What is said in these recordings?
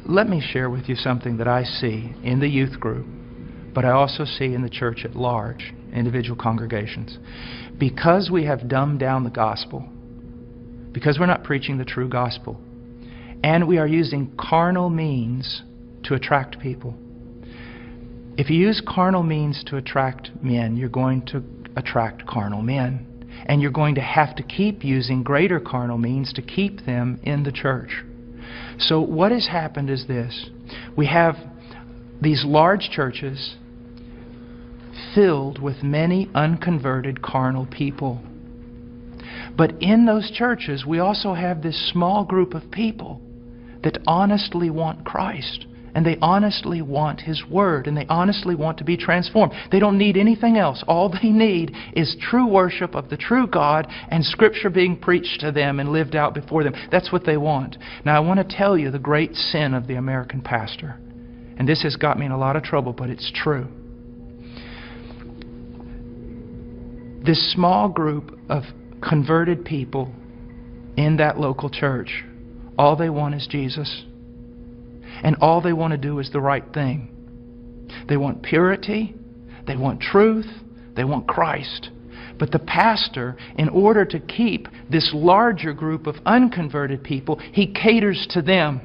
Let me share with you something that I see in the youth group, but I also see in the church at large, individual congregations. Because we have dumbed down the gospel, because we're not preaching the true gospel, and we are using carnal means to attract people. If you use carnal means to attract men, you're going to attract carnal men. And you're going to have to keep using greater carnal means to keep them in the church. So what has happened is this. We have these large churches filled with many unconverted carnal people. But in those churches, we also have this small group of people that honestly want Christ. And they honestly want His Word. And they honestly want to be transformed. They don't need anything else. All they need is true worship of the true God and Scripture being preached to them and lived out before them. That's what they want. Now I want to tell you the great sin of the American pastor. And this has got me in a lot of trouble, but it's true. This small group of converted people in that local church, all they want is Jesus. And all they want to do is the right thing. They want purity. They want truth. They want Christ. But the pastor, in order to keep this larger group of unconverted people, he caters to them.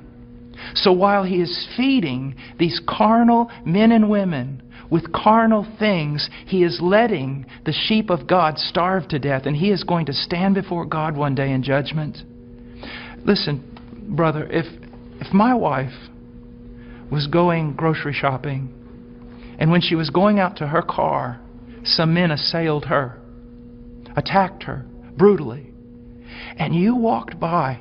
So while he is feeding these carnal men and women with carnal things, he is letting the sheep of God starve to death. And he is going to stand before God one day in judgment. Listen, brother, if my wife was going grocery shopping, and when she was going out to her car, some men assailed her, attacked her brutally, and you walked by,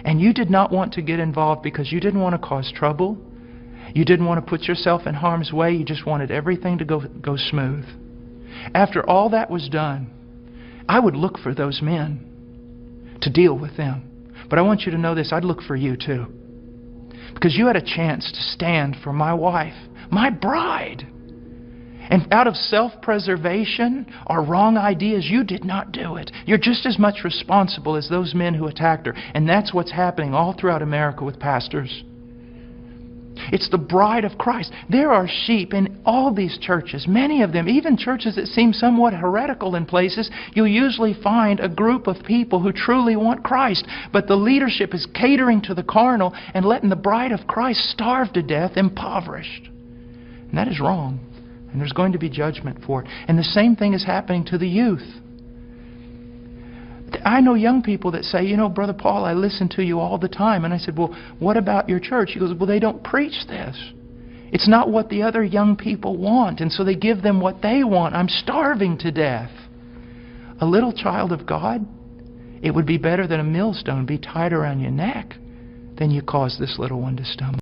and you did not want to get involved because you didn't want to cause trouble, you didn't want to put yourself in harm's way, you just wanted everything to go smooth. After all that was done, I would look for those men to deal with them. But I want you to know this, I'd look for you too. Because you had a chance to stand for my wife, my bride. And out of self-preservation or wrong ideas, you did not do it. You're just as much responsible as those men who attacked her. And that's what's happening all throughout America with pastors. It's the bride of Christ. There are sheep in all these churches, many of them, even churches that seem somewhat heretical in places. You'll usually find a group of people who truly want Christ, but the leadership is catering to the carnal and letting the bride of Christ starve to death, impoverished. And that is wrong. And there's going to be judgment for it. And the same thing is happening to the youth. I know young people that say, you know, Brother Paul, I listen to you all the time. And I said, well, what about your church? He goes, well, they don't preach this. It's not what the other young people want. And so they give them what they want. I'm starving to death. A little child of God, it would be better that a millstone be tied around your neck than you cause this little one to stumble.